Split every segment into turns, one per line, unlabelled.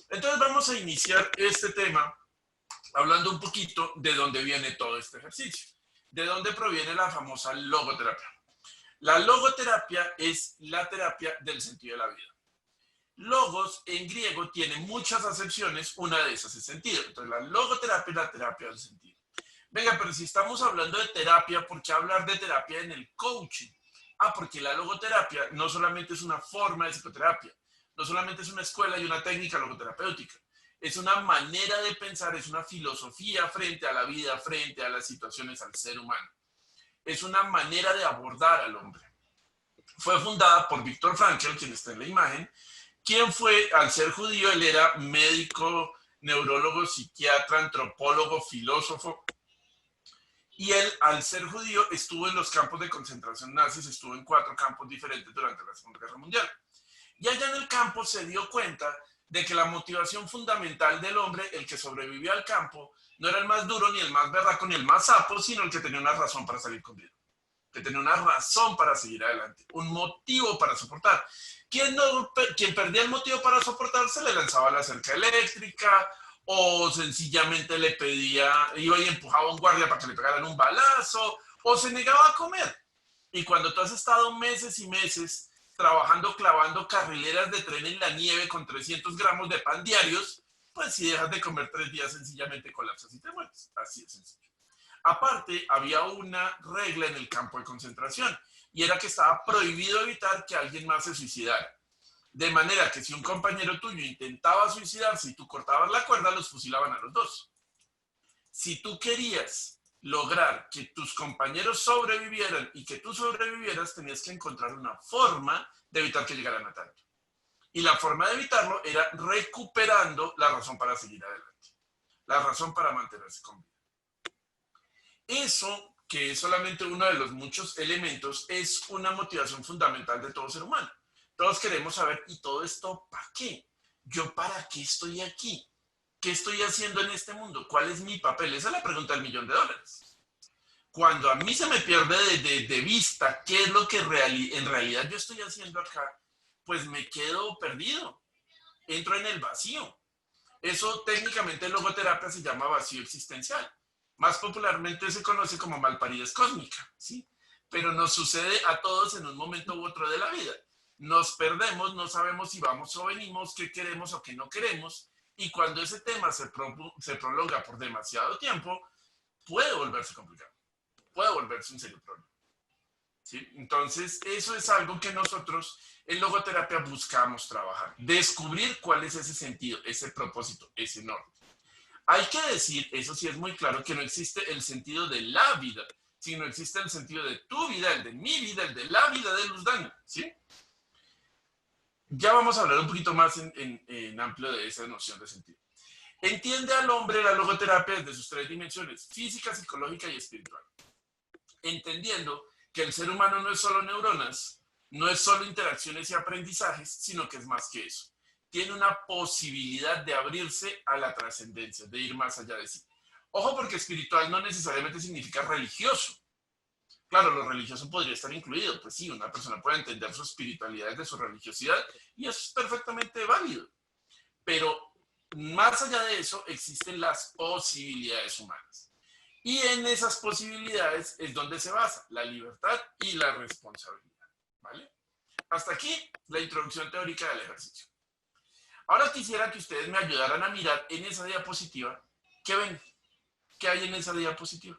Entonces vamos a iniciar este tema hablando un poquito de dónde viene todo este ejercicio, de dónde proviene la famosa logoterapia. La logoterapia es la terapia del sentido de la vida. Logos en griego tiene muchas acepciones, una de esas es sentido. Entonces la logoterapia es la terapia del sentido. Venga, pero si estamos hablando de terapia, ¿por qué hablar de terapia en el coaching? Porque la logoterapia no solamente es una forma de psicoterapia, no solamente es una escuela y una técnica logoterapéutica, es una manera de pensar, es una filosofía frente a la vida, frente a las situaciones, al ser humano. Es una manera de abordar al hombre. Fue fundada por Viktor Frankl, quien está en la imagen, quien fue, al ser judío, él era médico, neurólogo, psiquiatra, antropólogo, filósofo, y él, al ser judío, estuvo en los campos de concentración nazis, estuvo en 4 campos diferentes durante la Segunda Guerra Mundial. Y allá en el campo se dio cuenta de que la motivación fundamental del hombre, el que sobrevivió al campo, no era el más duro, ni el más berraco, ni el más sapo, sino el que tenía una razón para salir con vida, que tenía una razón para seguir adelante, un motivo para soportar. Quien perdía el motivo para soportar se le lanzaba la cerca eléctrica, o sencillamente le pedía, iba y empujaba a un guardia para que le pegaran un balazo, o se negaba a comer. Y cuando tú has estado meses y meses trabajando clavando carrileras de tren en la nieve con 300 gramos de pan diarios, pues si dejas de comer 3 días sencillamente colapsas y te mueres. Así es sencillo. Aparte, había una regla en el campo de concentración y era que estaba prohibido evitar que alguien más se suicidara. De manera que si un compañero tuyo intentaba suicidarse y tú cortabas la cuerda, los fusilaban a los dos. Si tú querías lograr que tus compañeros sobrevivieran y que tú sobrevivieras, tenías que encontrar una forma de evitar que llegaran a tanto. Y la forma de evitarlo era recuperando la razón para seguir adelante, la razón para mantenerse con vida. Eso, que es solamente uno de los muchos elementos, es una motivación fundamental de todo ser humano. Todos queremos saber, ¿y todo esto para qué? ¿Yo para qué estoy aquí? ¿Qué estoy haciendo en este mundo? ¿Cuál es mi papel? Esa es la pregunta del $1.000.000. Cuando a mí se me pierde de vista qué es lo que en realidad yo estoy haciendo acá, pues me quedo perdido. Entro en el vacío. Eso técnicamente en logoterapia se llama vacío existencial. Más popularmente se conoce como malparidez cósmica, ¿sí? Pero nos sucede a todos en un momento u otro de la vida. Nos perdemos, no sabemos si vamos o venimos, qué queremos o qué no queremos, y cuando ese tema se prolonga por demasiado tiempo, puede volverse complicado, puede volverse un serio problema, ¿sí? Entonces, eso es algo que nosotros en logoterapia buscamos trabajar, descubrir cuál es ese sentido, ese propósito, ese norte. Hay que decir, eso sí es muy claro, que no existe el sentido de la vida, sino existe el sentido de tu vida, el de mi vida, el de la vida de Luz Dani, ¿sí? Ya vamos a hablar un poquito más en amplio de esa noción de sentido. Entiende al hombre la logoterapia desde sus 3 dimensiones, física, psicológica y espiritual. Entendiendo que el ser humano no es solo neuronas, no es solo interacciones y aprendizajes, sino que es más que eso. Tiene una posibilidad de abrirse a la trascendencia, de ir más allá de sí. Ojo, porque espiritual no necesariamente significa religioso. Claro, lo religioso podría estar incluido, pues sí, una persona puede entender su espiritualidad desde su religiosidad y eso es perfectamente válido. Pero más allá de eso existen las posibilidades humanas. Y en esas posibilidades es donde se basa la libertad y la responsabilidad, ¿vale? Hasta aquí la introducción teórica del ejercicio. Ahora quisiera que ustedes me ayudaran a mirar en esa diapositiva, ¿qué ven? ¿Qué hay en esa diapositiva?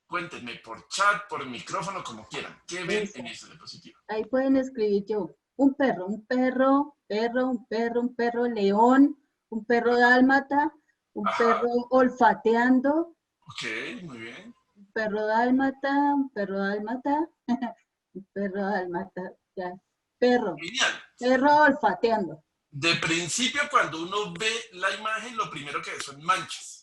Cuéntenme por chat, por micrófono, como quieran. ¿Qué ven en esa diapositiva?
Ahí pueden escribir yo. Un perro, un perro, un perro león, un perro dálmata, un
Ajá.
perro olfateando,
Ok, muy bien.
un perro dálmata, un perro dálmata, ya. Perro,
Genial.
perro olfateando.
De principio, cuando uno ve la imagen, lo primero que ve son manchas.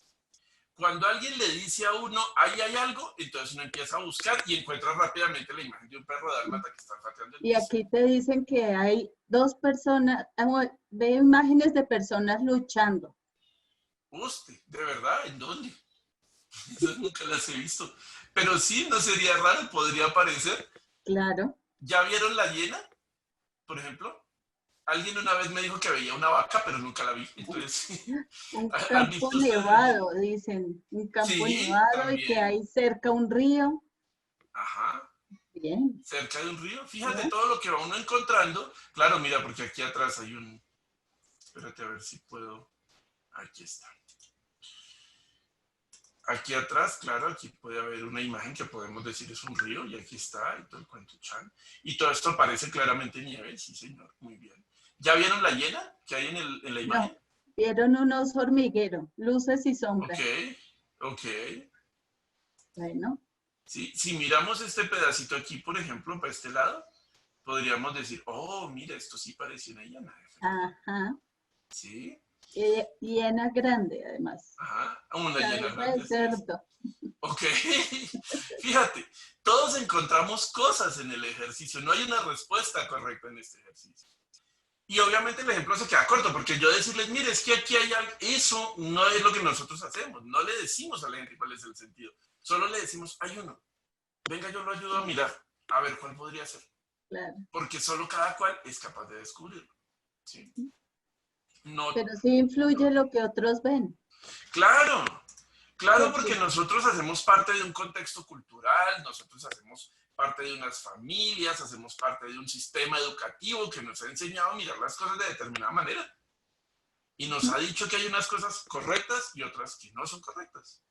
Cuando alguien le dice a uno, ahí hay algo, entonces uno empieza a buscar y encuentra rápidamente la imagen de un perro dálmata que está olfateando el
Y
piso.
aquí te dicen que hay 2 personas, ve imágenes de personas luchando.
Usted, ¿de verdad? ¿En dónde? Esas nunca las he visto. Pero sí, no sería raro, podría aparecer.
Claro.
¿Ya vieron la hiena, por ejemplo? Alguien una vez me dijo que veía una vaca, pero nunca la vi. Entonces,
Un
¿han
campo
visto ustedes?
nevado, dicen, un campo
Sí,
nevado y que
también.
hay cerca un río.
Ajá.
Bien,
Cerca de un río. Fíjate
¿no?
todo lo que va uno encontrando. Claro, mira, porque aquí atrás hay un... Espérate a ver si puedo... Aquí está. Aquí atrás, claro, aquí puede haber una imagen que podemos decir es un río, y aquí está, y todo el cuento chan. Y todo esto parece claramente nieve, sí señor, muy bien. ¿Ya vieron la hiena que hay en la
No,
imagen?
vieron unos hormigueros, luces y
Ok,
sombras.
ok.
Bueno,
Si miramos este pedacito aquí, por ejemplo, para este lado, podríamos decir, oh, mira, esto sí parece una hiena, efectivamente.
ajá.
Sí,
Hiena grande, además.
ajá, una hiena
Cabeza de
grande, así es.
cerdo.
Ok, fíjate, todos encontramos cosas en el ejercicio, no hay una respuesta correcta en este ejercicio. Y obviamente el ejemplo se queda corto, porque yo decirles, mire, es que aquí hay algo, eso no es lo que nosotros hacemos, no le decimos a la gente cuál es el sentido, solo le decimos, hay uno, venga, yo lo ayudo a
Sí,
mirar, a ver cuál podría ser,
claro.
porque solo cada cual es capaz de descubrirlo, ¿sí? No,
Pero sí influye lo que otros ven,
claro, claro,
porque
porque nosotros hacemos parte de un contexto cultural, nosotros hacemos parte de unas familias, hacemos parte de un sistema educativo que nos ha enseñado a mirar las cosas de determinada manera. Y nos ha dicho que hay unas cosas correctas y otras que no son correctas.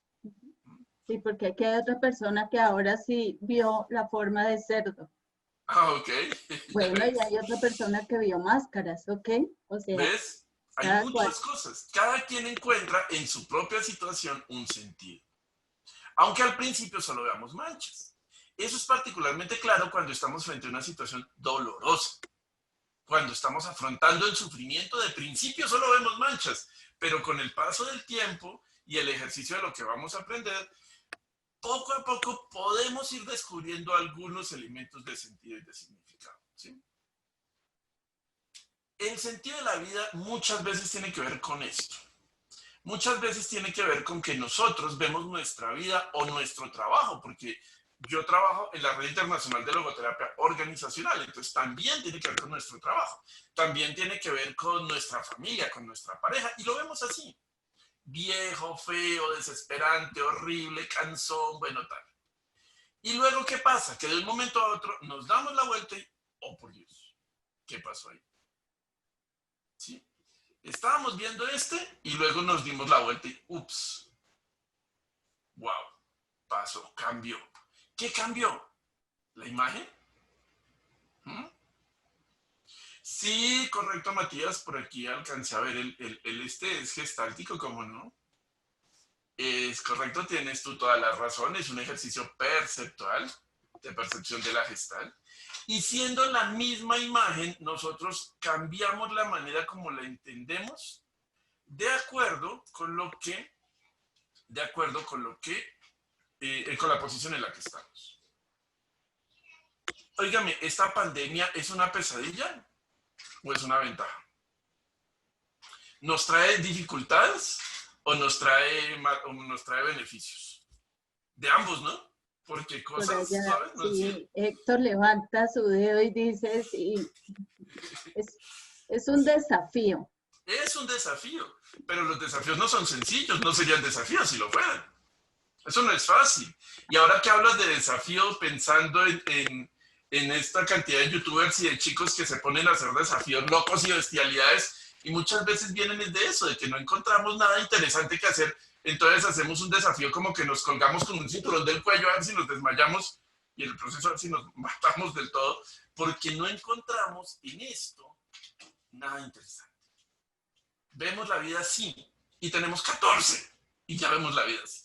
sí, porque aquí hay otra persona que ahora sí vio la forma de cerdo.
Ah, ok. Ya
Bueno, y
ves.
hay otra persona que vio máscaras, ¿ok? O sea,
¿Ves? Hay
cada cual.
muchas cosas. Cada quien encuentra en su propia situación un sentido. Aunque al principio solo veamos manchas. Eso es particularmente claro cuando estamos frente a una situación dolorosa. Cuando estamos afrontando el sufrimiento, de principio solo vemos manchas, pero con el paso del tiempo y el ejercicio de lo que vamos a aprender, poco a poco podemos ir descubriendo algunos elementos de sentido y de significado. ¿Sí? El sentido de la vida muchas veces tiene que ver con esto. Muchas veces tiene que ver con que nosotros vemos nuestra vida o nuestro trabajo, porque yo trabajo en la Red Internacional de Logoterapia Organizacional, entonces también tiene que ver con nuestro trabajo, también tiene que ver con nuestra familia, con nuestra pareja, y lo vemos así, viejo, feo, desesperante, horrible, cansón, bueno, tal. Y luego, ¿qué pasa? Que de un momento a otro nos damos la vuelta y, oh por Dios, ¿qué pasó ahí? ¿Sí? Estábamos viendo este y luego nos dimos la vuelta y, ups, wow, pasó, cambió. ¿Qué cambió? ¿La imagen? ¿Mm? Sí, correcto, Matías, por aquí alcancé a ver el este es gestáltico, ¿cómo no? Es correcto, tienes tú toda la razón, es un ejercicio perceptual, de percepción de la gestal. Y siendo la misma imagen, nosotros cambiamos la manera como la entendemos de acuerdo con lo que, de acuerdo con lo que, con la posición en la que estamos. Óigame, ¿esta pandemia es una pesadilla o es una ventaja? ¿Nos trae dificultades o nos trae beneficios? De ambos, ¿no? Porque
Por
cosas
allá,
suaves no sirven.
sí, Héctor levanta su dedo y dice, sí, es, es un desafío.
Es un desafío, pero los desafíos no son sencillos, no serían desafíos si lo fueran. Eso no es fácil. Y ahora que hablas de desafío pensando en esta cantidad de youtubers y de chicos que se ponen a hacer desafíos locos y bestialidades, y muchas veces vienen de eso, de que no encontramos nada interesante que hacer, entonces hacemos un desafío como que nos colgamos con un cinturón del cuello a ver si nos desmayamos y en el proceso a ver si nos matamos del todo, porque no encontramos en esto nada interesante. Vemos la vida así y tenemos 14 y ya vemos la vida así.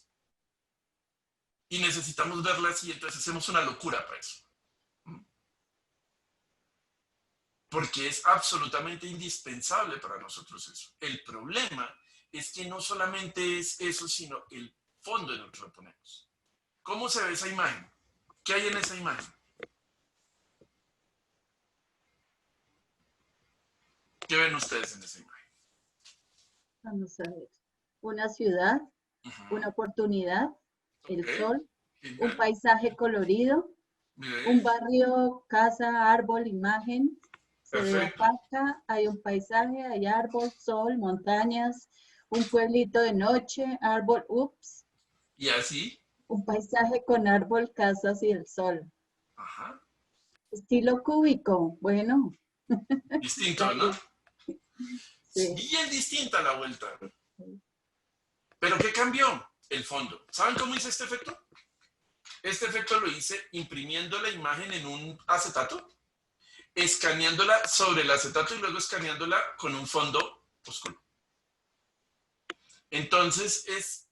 Y necesitamos verla así, entonces hacemos una locura para eso. Porque es absolutamente indispensable para nosotros eso. El problema es que no solamente es eso, sino el fondo en el que lo ponemos. ¿Cómo se ve esa imagen? ¿Qué hay en esa imagen? ¿Qué ven ustedes en esa imagen?
Vamos a ver. Una ciudad,
Uh-huh.
una oportunidad,
Ok,
el sol, un
genial.
paisaje colorido, un
Bien.
barrio, casa, árbol, imagen, se ve
Perfecto.
opaca, hay un paisaje, hay árbol, sol, montañas, un pueblito de noche, árbol, ups,
Y así,
un paisaje con árbol, casas y el sol.
ajá,
Estilo cúbico, bueno,
distinto, ¿no?
dale, sí.
Bien distinta la vuelta. ¿Pero qué cambió? El fondo. ¿Saben cómo hice este efecto? Este efecto lo hice imprimiendo la imagen en un acetato, escaneándola sobre el acetato y luego escaneándola con un fondo oscuro. Entonces es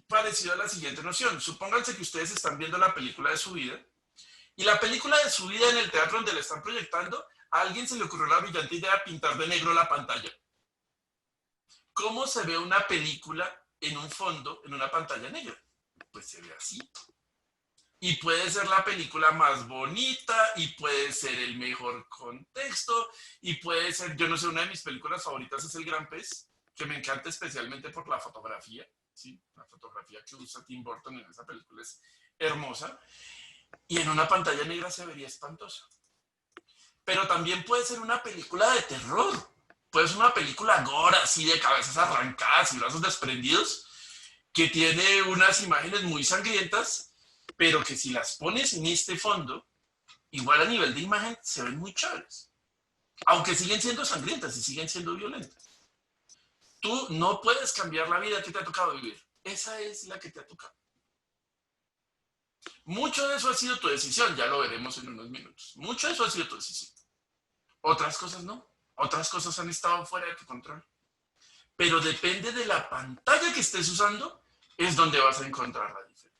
parecido a la siguiente noción. Supónganse que ustedes están viendo la película de su vida y la película de su vida en el teatro donde la están proyectando, a alguien se le ocurrió la brillante idea de pintar de negro la pantalla. ¿Cómo se ve una película en un fondo, en una pantalla negra? Pues se ve así. Y puede ser la película más bonita, y puede ser el mejor contexto, y puede ser, yo no sé, una de mis películas favoritas es El Gran Pez, que me encanta especialmente por la fotografía, ¿sí? La fotografía que usa Tim Burton en esa película es hermosa, y en una pantalla negra se vería espantosa. Pero también puede ser una película de terror, puede ser una película gore, así de cabezas arrancadas y brazos desprendidos, que tiene unas imágenes muy sangrientas, pero que si las pones en este fondo, igual a nivel de imagen se ven muy chéveres. Aunque siguen siendo sangrientas y siguen siendo violentas. Tú no puedes cambiar la vida que te ha tocado vivir. Esa es la que te ha tocado. Mucho de eso ha sido tu decisión, ya lo veremos en unos minutos. Mucho de eso ha sido tu decisión. Otras cosas no. Otras cosas han estado fuera de tu control. Pero depende de la pantalla que estés usando, es donde vas a encontrar la diferencia.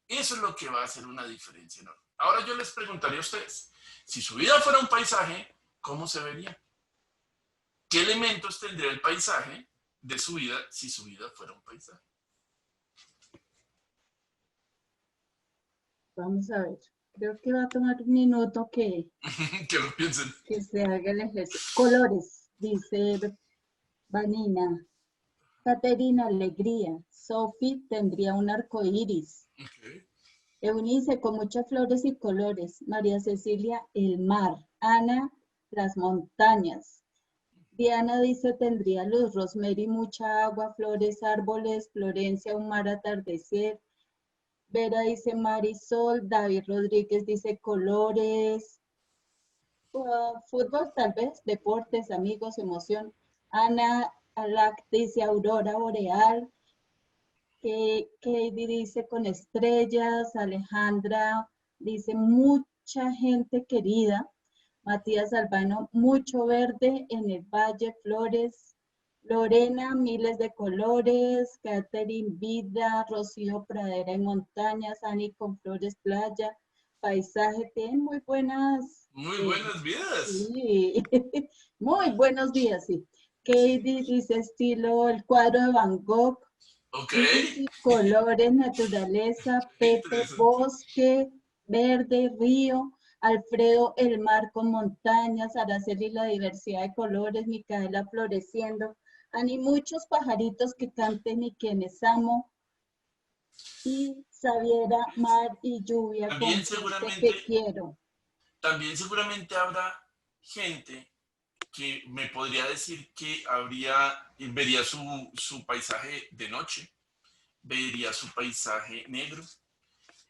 Eso es lo que va a hacer una diferencia enorme. Ahora yo les preguntaría a ustedes, si su vida fuera un paisaje, ¿cómo se vería? ¿Qué elementos tendría el paisaje de su vida si su vida fuera un paisaje?
Vamos a ver. Creo que va a tomar un minuto
Que lo piensen.
que se haga el ejercicio. Colores, dice Vanina. Caterina, alegría. Sophie tendría un arco iris.
Okay.
Eunice, con muchas flores y colores. María Cecilia, el mar. Ana, las montañas. Diana dice, tendría luz. Rosemary, mucha agua, flores, árboles. Florencia, un mar atardecer. Vera dice Marisol. David Rodríguez dice colores. Fútbol tal vez, deportes, amigos, emoción. Ana Alac dice aurora boreal. Katie dice con estrellas. Alejandra dice mucha gente querida. Matías Albano, mucho verde en el valle, flores. Lorena, miles de colores. Catherine, vida. Rocío, pradera y montañas. Ani, con flores, playa. Paisaje, tienen muy buenas.
Muy buenas vidas.
Sí, muy buenos días, sí.
Sí.
Katie dice estilo el cuadro de Van Gogh.
Ok.
Vicky, colores, naturaleza. Pepe,
Interesante.
bosque, verde, río. Alfredo, el mar con montañas. Araceli, la diversidad de colores. Micaela, floreciendo. Ani, muchos pajaritos que canten y quienes amo. Y Xaviera, mar y lluvia,
También
confieso
seguramente,
que quiero.
también seguramente habrá gente que me podría decir que habría, vería su paisaje de noche, vería su paisaje negro,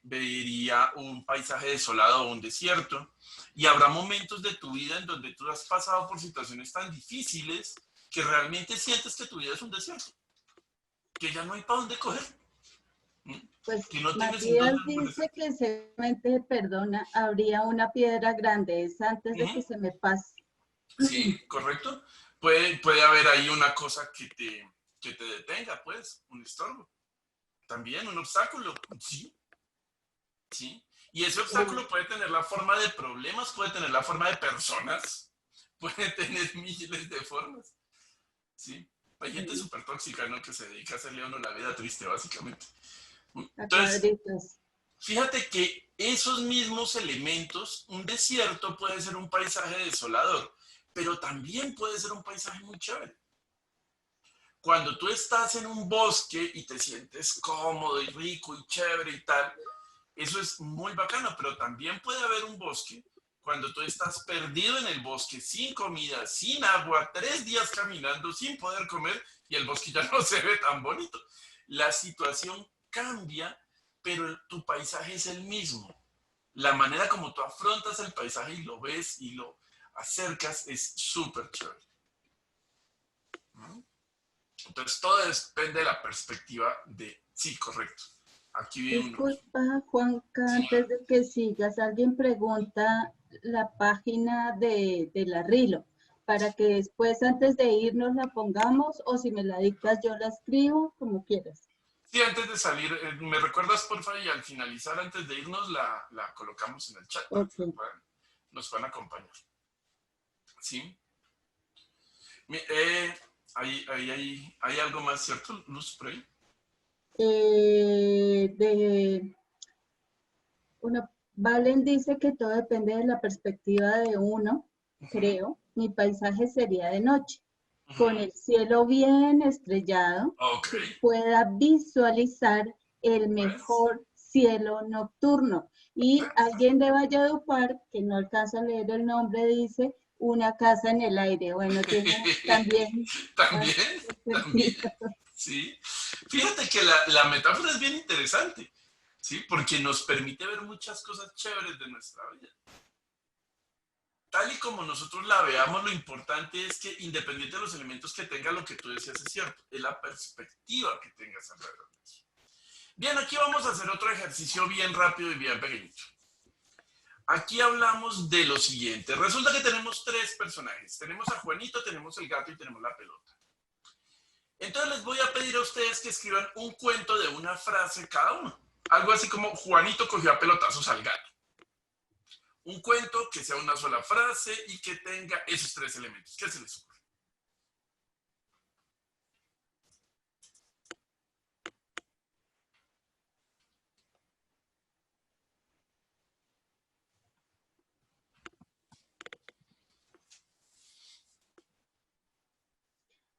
vería un paisaje desolado o un desierto. Y habrá momentos de tu vida en donde tú has pasado por situaciones tan difíciles que realmente sientes que tu vida es un desierto, que ya no hay para dónde coger,
Pues
que no tienes en dónde
Matías
amanecer.
dice que seguramente, perdona, habría una piedra grande, es antes de que se me pase.
Sí, correcto. Puede haber ahí una cosa que te detenga, pues, un estorbo. También un obstáculo, sí, sí. Y ese obstáculo puede tener la forma de problemas, puede tener la forma de personas, puede tener miles de formas, sí. Hay gente súper tóxica, ¿no? Que se dedica a hacerle a uno la vida triste, básicamente.
A
Entonces,
cuadritos.
fíjate que esos mismos elementos, un desierto puede ser un paisaje desolador, pero también puede ser un paisaje muy chévere. Cuando tú estás en un bosque y te sientes cómodo y rico y chévere y tal, eso es muy bacano, pero también puede haber un bosque cuando tú estás perdido en el bosque, sin comida, sin agua, 3 días caminando, sin poder comer, y el bosque ya no se ve tan bonito. La situación cambia, pero tu paisaje es el mismo. La manera como tú afrontas el paisaje y lo ves y lo acercas es súper chévere. Entonces, todo depende de la perspectiva de, sí, correcto. Aquí viene un luz.
Disculpa, Juanca,
Sí,
antes de que sigas, alguien pregunta la página de la Rilo, para que después, antes de irnos, la pongamos, o si me la dictas, yo la escribo, como quieras.
sí, antes de salir, ¿me recuerdas, por favor? Y al finalizar, antes de irnos, la colocamos en el chat para que
Ok.
nos puedan acompañar. ¿Sí? Hay algo más, ¿cierto, Luz, por ahí?
De Valen dice que todo depende de la perspectiva de uno,
Uh-huh,
creo. Mi paisaje sería de noche, con
uh-huh.
el cielo bien estrellado,
Ok,
que pueda visualizar el
pues,
mejor cielo nocturno. Y alguien de Valledupar, que no alcanza a leer el nombre, dice una casa en el aire. Bueno, tiene también
también,
bastante
también,
sentido.
sí. Fíjate que la metáfora es bien interesante, ¿sí? Porque nos permite ver muchas cosas chéveres de nuestra vida. Tal y como nosotros la veamos, lo importante es que, independiente de los elementos que tenga, lo que tú decías es cierto, es la perspectiva que tengas alrededor de eso. Bien, aquí vamos a hacer otro ejercicio bien rápido y bien pequeñito. Aquí hablamos de lo siguiente. Resulta que tenemos 3 personajes. Tenemos a Juanito, tenemos el gato y tenemos la pelota. Entonces les voy a pedir a ustedes que escriban un cuento de una frase cada uno. Algo así como Juanito cogió a pelotazos al gato. Un cuento que sea una sola frase y que tenga esos 3 elementos. ¿Qué se les ocurre?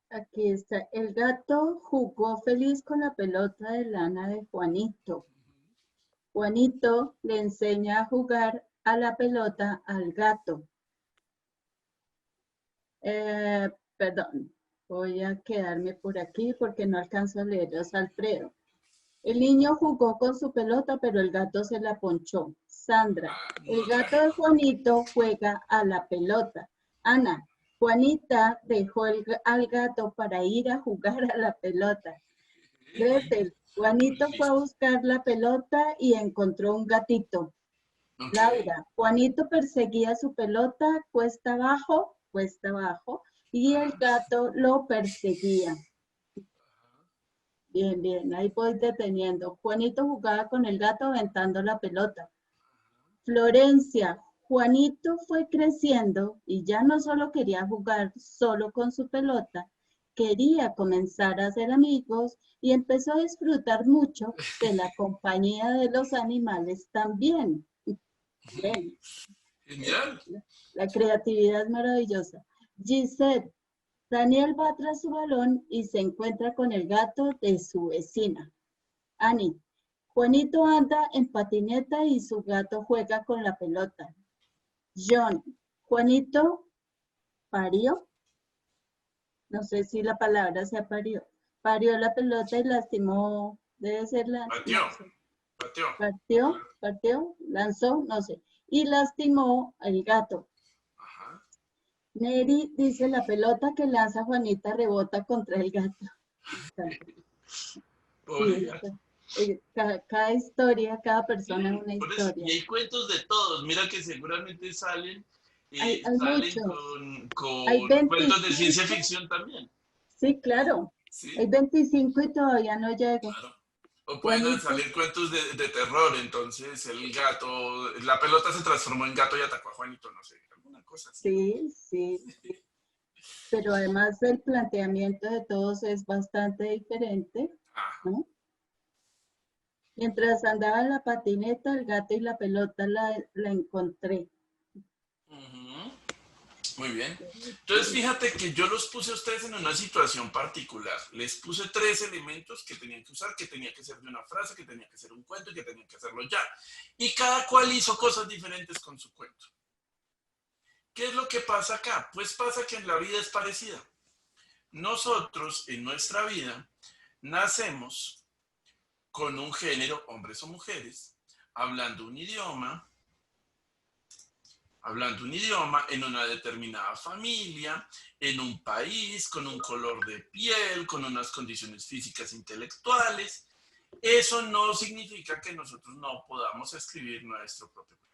Aquí está. El gato jugó feliz con la pelota de lana de Juanito. Juanito le enseña a jugar a la pelota al gato. Perdón, voy a quedarme por aquí porque no alcanzo a leerlos, Alfredo. El niño jugó con su pelota, pero el gato se la ponchó. Sandra,
Ah,
el
no
gato
traje.
de Juanito juega a la pelota. Ana, Juanita dejó al gato para ir a jugar a la pelota.
Muy bien.
Gretel, Juanito fue a
Listo.
buscar la pelota y encontró un gatito.
Ok.
Laura, Juanito perseguía su pelota cuesta abajo, y el
Ajá.
gato lo perseguía. Bien, bien, ahí voy deteniendo. Juanito jugaba con el gato aventando la pelota. Florencia, Juanito fue creciendo y ya no solo quería jugar solo con su pelota, quería comenzar a hacer amigos y empezó a disfrutar mucho de la compañía de los animales también. Bien,
Genial.
la creatividad es maravillosa. Gisette, Daniel va tras su balón y se encuentra con el gato de su vecina. Ani, Juanito anda en patineta y su gato juega con la pelota. John, Juanito parió, no sé si la palabra sea parió, parió la pelota y lastimó, debe ser
Batió.
no sé,
Batió.
partió, lanzó, no sé, y lastimó al gato.
Ajá.
Neri dice la pelota que lanza Juanita rebota contra el gato. Sí,
Pobre gato.
cada historia, cada persona es
Sí,
una
por eso. Y
historia.
hay cuentos de todos. Mira que seguramente
Hay
salen
muchos. Hay
con cuentos de ciencia
25,
ficción también.
sí, claro. Hay
Sí,
25 y todavía no llego.
claro. O pueden
Juanito,
salir cuentos de terror. Entonces la pelota se transformó en gato y atacó a Juanito, no sé, alguna cosa así.
sí, sí, sí. Pero además el planteamiento de todos es bastante diferente,
Ajá.
¿no? Mientras andaba en la patineta, el gato y la pelota la encontré.
Ujú. Muy bien. Entonces,
Sí.
fíjate que yo los puse a ustedes en una situación particular. Les puse 3 elementos que tenían que usar, que tenía que ser de una frase, que tenía que ser un cuento y que tenían que hacerlo ya. Y cada cual hizo cosas diferentes con su cuento. ¿Qué es lo que pasa acá? Pues pasa que en la vida es parecida. Nosotros, en nuestra vida, nacemos con un género, hombres o mujeres, hablando un idioma, en una determinada familia, en un país, con un color de piel, con unas condiciones físicas intelectuales. Eso no significa que nosotros no podamos escribir nuestro propio cuento.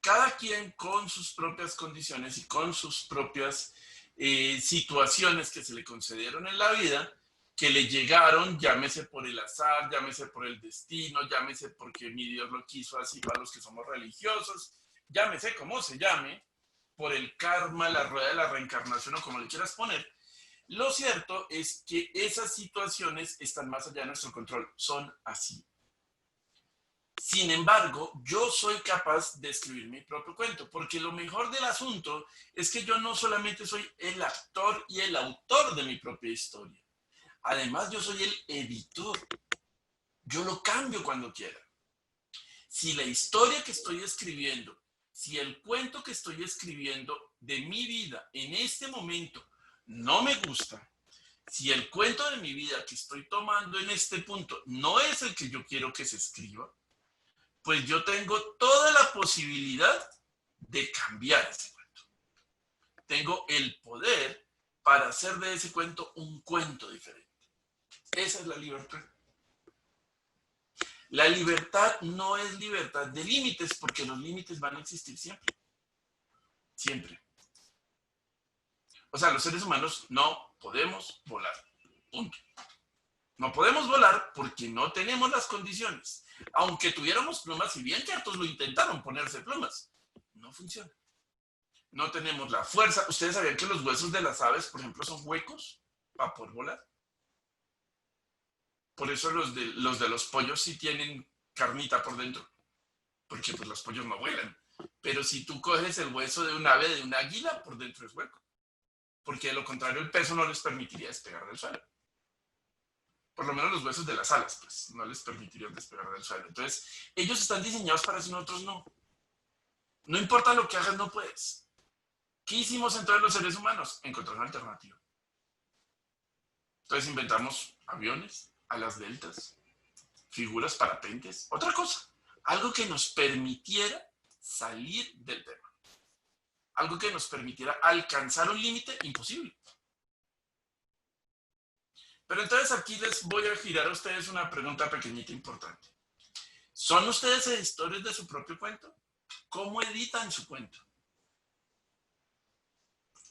Cada quien con sus propias condiciones y con sus propias situaciones que se le concedieron en la vida, que le llegaron, llámese por el azar, llámese por el destino, llámese porque mi Dios lo quiso así para los que somos religiosos, llámese como se llame, por el karma, la rueda de la reencarnación o como le quieras poner. Lo cierto es que esas situaciones están más allá de nuestro control, son así. Sin embargo, yo soy capaz de escribir mi propio cuento, porque lo mejor del asunto es que yo no solamente soy el actor y el autor de mi propia historia, además yo soy el editor. Yo lo cambio cuando quiera. Si la historia que estoy escribiendo, si el cuento que estoy escribiendo de mi vida en este momento no me gusta, si el cuento de mi vida que estoy tomando en este punto no es el que yo quiero que se escriba, pues yo tengo toda la posibilidad de cambiar ese cuento. Tengo el poder para hacer de ese cuento un cuento diferente. Esa es la libertad. La libertad no es libertad de límites, porque los límites van a existir siempre. Siempre. O sea, los seres humanos no podemos volar. Punto. No podemos volar porque no tenemos las condiciones. Aunque tuviéramos plumas, y bien que hartos lo intentaron ponerse plumas, no funciona. No tenemos la fuerza. ¿Ustedes sabían que los huesos de las aves, por ejemplo, son huecos para poder volar? Por eso los de los pollos sí tienen carnita por dentro, porque pues los pollos no vuelan. Pero si tú coges el hueso de un ave, de un águila, por dentro es hueco, porque de lo contrario el peso no les permitiría despegar del suelo. Por lo menos los huesos de las alas, pues, no les permitirían despegar del suelo. Entonces, ellos están diseñados para eso y nosotros no. No importa lo que hagas, no puedes. ¿Qué hicimos entonces los seres humanos? Encontrar una alternativa. Entonces inventamos aviones, alas deltas, figuras, parapentes, otra cosa. Algo que nos permitiera salir del tema. Algo que nos permitiera alcanzar un límite imposible. Pero entonces aquí les voy a girar a ustedes una pregunta pequeñita importante. ¿Son ustedes editores de su propio cuento? ¿Cómo editan su cuento?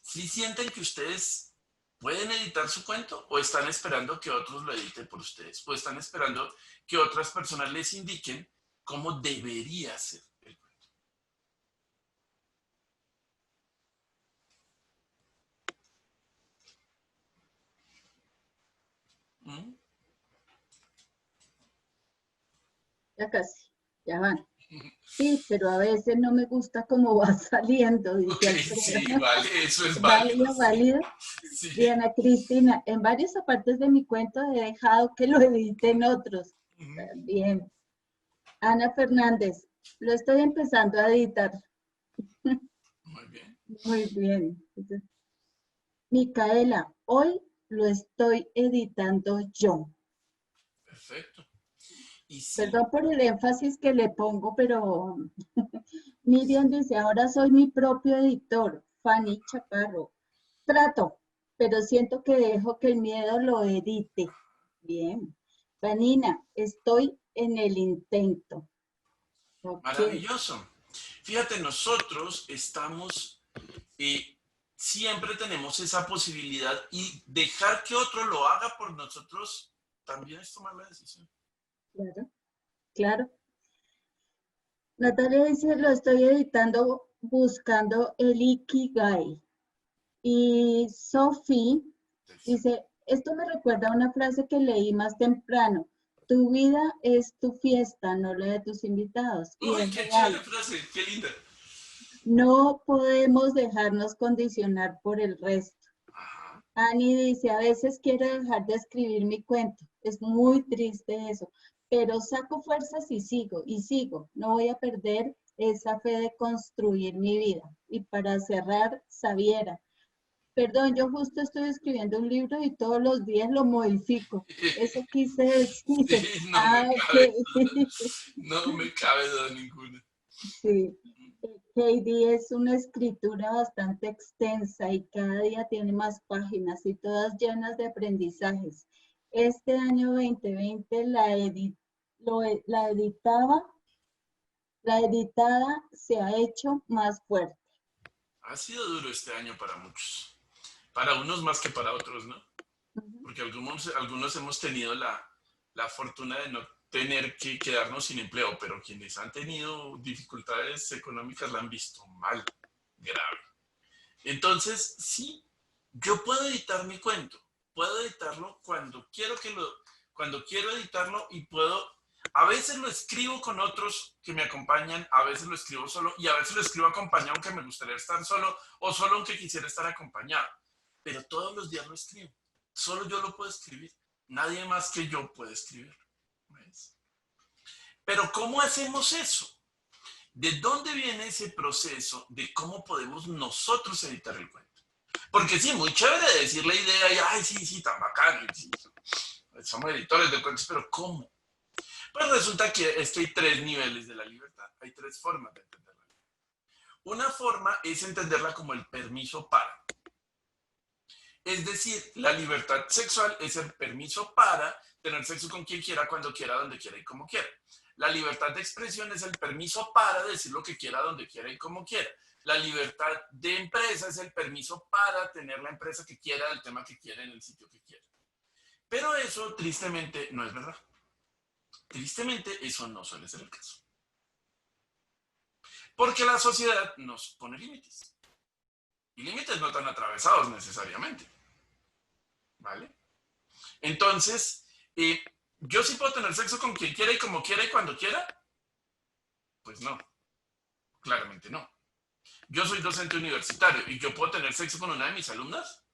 ¿Sí sienten que ustedes pueden editar su cuento o están esperando que otros lo editen por ustedes? ¿O están esperando que otras personas les indiquen cómo debería ser el cuento? ¿Mm?
Ya casi, ya van. Sí, pero a veces no me gusta cómo va saliendo, dice
Ok,
Alfredo.
sí, vale, eso es válido.
Válido, válido.
Sí.
Diana Cristina, en varias partes de mi cuento he dejado que lo editen otros. Bien. Ana Fernández, lo estoy empezando a editar.
Muy bien.
Muy bien. Micaela, hoy lo estoy editando yo.
Perfecto. Y sí,
Perdón por el énfasis que le pongo, pero Miriam dice, ahora soy mi propio editor. Fanny Chaparro, trato, pero siento que dejo que el miedo lo edite. Bien. Vanina, estoy en el intento. Ok.
maravilloso. Fíjate, nosotros estamos, siempre tenemos esa posibilidad y dejar que otro lo haga por nosotros también es tomar la decisión.
Claro, claro. Natalia dice, lo estoy editando buscando el Ikigai. Y Sophie dice, esto me recuerda a una frase que leí más temprano. Tu vida es tu fiesta, no la de tus invitados. Y
Uy,
es
qué
real.
chévere frase, qué linda.
No podemos dejarnos condicionar por el resto.
Ajá.
Annie dice, a veces quiero dejar de escribir mi cuento. Es muy triste eso. Pero saco fuerzas y sigo, y sigo. No voy a perder esa fe de construir mi vida. Y para cerrar, Sabiera. Perdón, yo justo estoy escribiendo un libro y todos los días lo modifico. Eso quise decir.
Sí, no me
Ah, ok.
cabe duda. No me cabe duda ninguna.
Sí. Katie es una escritura bastante extensa y cada día tiene más páginas y todas llenas de aprendizajes. Este año 2020 la editada se ha hecho más fuerte.
Ha sido duro este año para muchos. Para unos más que para otros, ¿no?
Ujú.
Porque algunos hemos tenido la fortuna de no tener que quedarnos sin empleo, pero quienes han tenido dificultades económicas la han visto mal, grave. Entonces, sí, yo puedo editar mi cuento, puedo editarlo cuando quiero editarlo y puedo, a veces lo escribo con otros que me acompañan, a veces lo escribo solo y a veces lo escribo acompañado aunque me gustaría estar solo o solo aunque quisiera estar acompañado. Pero todos los días lo escribo, solo yo lo puedo escribir, nadie más que yo puede escribir. ¿Ves? Pero ¿cómo hacemos eso? ¿De dónde viene ese proceso de cómo podemos nosotros editar el cuento? Porque sí, muy chévere decir la idea y, ay, sí, sí, tan bacano, y sí, somos editores de cuentos, pero ¿cómo? Pues resulta que es que hay tres niveles de la libertad, hay tres formas de entenderla. Una forma es entenderla como el permiso para. Es decir, la libertad sexual es el permiso para tener sexo con quien quiera, cuando quiera, donde quiera y como quiera. La libertad de expresión es el permiso para decir lo que quiera, donde quiera y como quiera. La libertad de empresa es el permiso para tener la empresa que quiera, el tema que quiera, en el sitio que quiera. Pero eso, tristemente, no es verdad. Tristemente, eso no suele ser el caso. Porque la sociedad nos pone límites. Y límites no tan atravesados necesariamente. ¿Vale? Entonces, ¿yo sí puedo tener sexo con quien quiera y como quiera y cuando quiera? Pues no, claramente no. Yo soy docente universitario y yo puedo tener sexo con una de mis alumnas,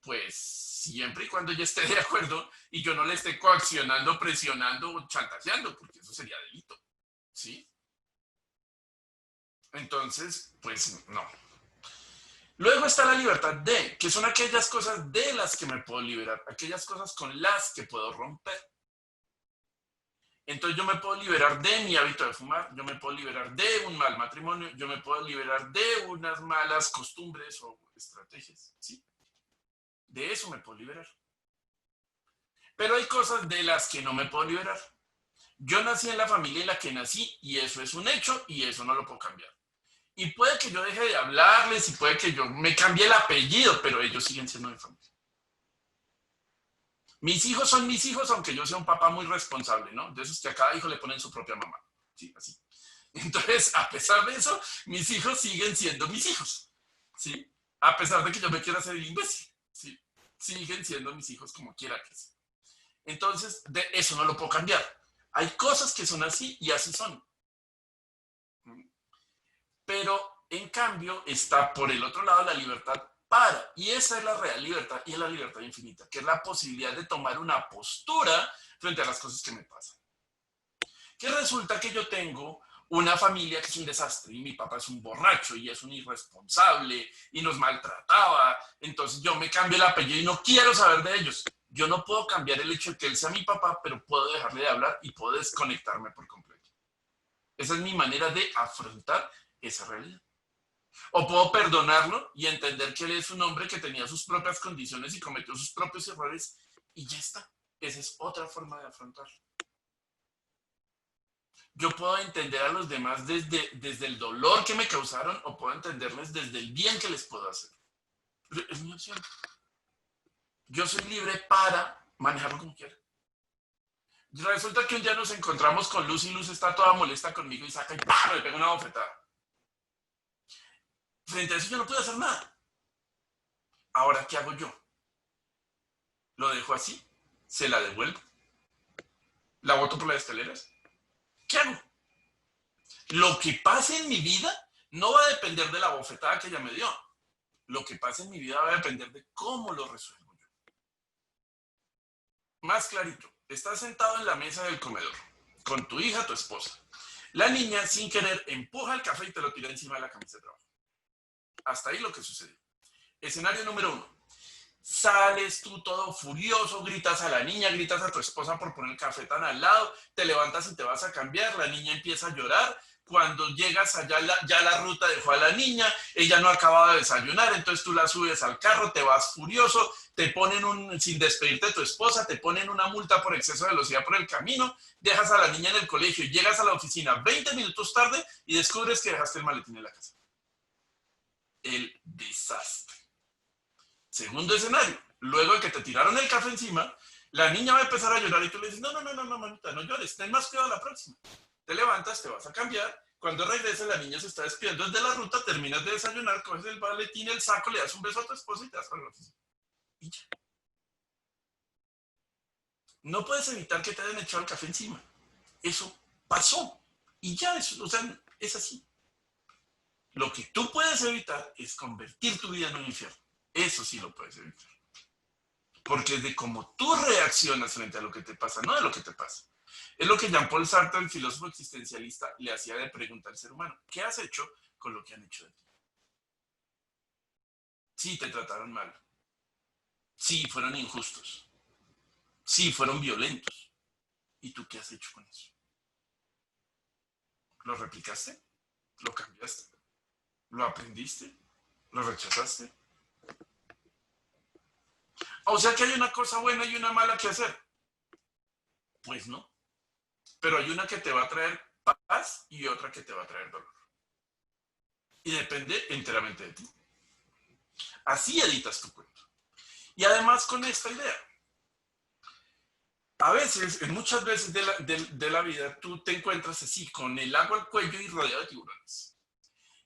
pues siempre y cuando ella esté de acuerdo y yo no le esté coaccionando, presionando o chantajeando, porque eso sería delito, ¿sí? Entonces, pues no. Luego está la libertad de, que son aquellas cosas de las que me puedo liberar, aquellas cosas con las que puedo romper. Entonces yo me puedo liberar de mi hábito de fumar, yo me puedo liberar de un mal matrimonio, yo me puedo liberar de unas malas costumbres o estrategias, ¿sí? De eso me puedo liberar. Pero hay cosas de las que no me puedo liberar. Yo nací en la familia en la que nací y eso es un hecho y eso no lo puedo cambiar. Y puede que yo deje de hablarles y puede que yo me cambie el apellido, pero ellos siguen siendo mi familia. Mis hijos son mis hijos, aunque yo sea un papá muy responsable, ¿no? De esos que a cada hijo le ponen su propia mamá. Sí, así. Entonces, a pesar de eso, mis hijos siguen siendo mis hijos, ¿sí? A pesar de que yo me quiera hacer el imbécil, ¿sí? Siguen siendo mis hijos como quiera que sea. Entonces, de eso no lo puedo cambiar. Hay cosas que son así y así son. Pero, en cambio, está por el otro lado la libertad para. Y esa es la real libertad y es la libertad infinita, que es la posibilidad de tomar una postura frente a las cosas que me pasan. Que resulta que yo tengo una familia que es un desastre y mi papá es un borracho y es un irresponsable y nos maltrataba, entonces yo me cambio el apellido y no quiero saber de ellos. Yo no puedo cambiar el hecho de que él sea mi papá, pero puedo dejarle de hablar y puedo desconectarme por completo. Esa es mi manera de afrontar esa realidad. O puedo perdonarlo y entender que él es un hombre que tenía sus propias condiciones y cometió sus propios errores y ya está. Esa es otra forma de afrontarlo. Yo puedo entender a los demás desde el dolor que me causaron o puedo entenderles desde el bien que les puedo hacer. Es mi opción. Yo soy libre para manejarlo como quiera. Resulta que un día nos encontramos con Luz y Luz está toda molesta conmigo y saca y ¡pah! Me pega una bofetada. Frente a eso yo no puedo hacer nada. Ahora, ¿qué hago yo? ¿Lo dejo así? ¿Se la devuelvo? ¿La boto por las escaleras? ¿Qué hago? Lo que pase en mi vida no va a depender de la bofetada que ella me dio. Lo que pase en mi vida va a depender de cómo lo resuelvo yo. Más clarito, estás sentado en la mesa del comedor con tu hija, tu esposa. La niña, sin querer, empuja el café y te lo tira encima de la camisa de trabajo. Hasta ahí lo que sucedió. Escenario número 1. Sales tú todo furioso, gritas a la niña, gritas a tu esposa por poner el café tan al lado, te levantas y te vas a cambiar, la niña empieza a llorar, cuando llegas allá ya la ruta dejó a la niña, ella no acababa de desayunar, entonces tú la subes al carro, te vas furioso, te ponen sin despedirte de tu esposa, te ponen una multa por exceso de velocidad por el camino, dejas a la niña en el colegio, llegas a la oficina 20 minutos tarde y descubres que dejaste el maletín en la casa. El desastre. Segundo escenario, luego de que te tiraron el café encima, la niña va a empezar a llorar y tú le dices, no, mamita, no llores, ten más cuidado la próxima. Te levantas, te vas a cambiar, cuando regreses la niña se está despidiendo desde la ruta, terminas de desayunar, coges el maletín, el saco, le das un beso a tu esposa y te vas para la oficina. Y ya. No puedes evitar que te hayan echado el café encima. Eso pasó. Y ya, o sea, es así. Lo que tú puedes evitar es convertir tu vida en un infierno. Eso sí lo puedes evitar. Porque es de cómo tú reaccionas frente a lo que te pasa, no de lo que te pasa. Es lo que Jean-Paul Sartre, el filósofo existencialista, le hacía de pregunta al ser humano. ¿Qué has hecho con lo que han hecho de ti? Sí, te trataron mal. Sí, fueron injustos. Sí, fueron violentos. ¿Y tú qué has hecho con eso? ¿Lo replicaste? ¿Lo cambiaste? ¿Lo aprendiste? ¿Lo rechazaste? O sea que hay una cosa buena y una mala que hacer. Pues no. Pero hay una que te va a traer paz y otra que te va a traer dolor. Y depende enteramente de ti. Así editas tu cuento. Y además con esta idea. A veces, muchas veces de la vida, tú te encuentras así, con el agua al cuello y rodeado de tiburones.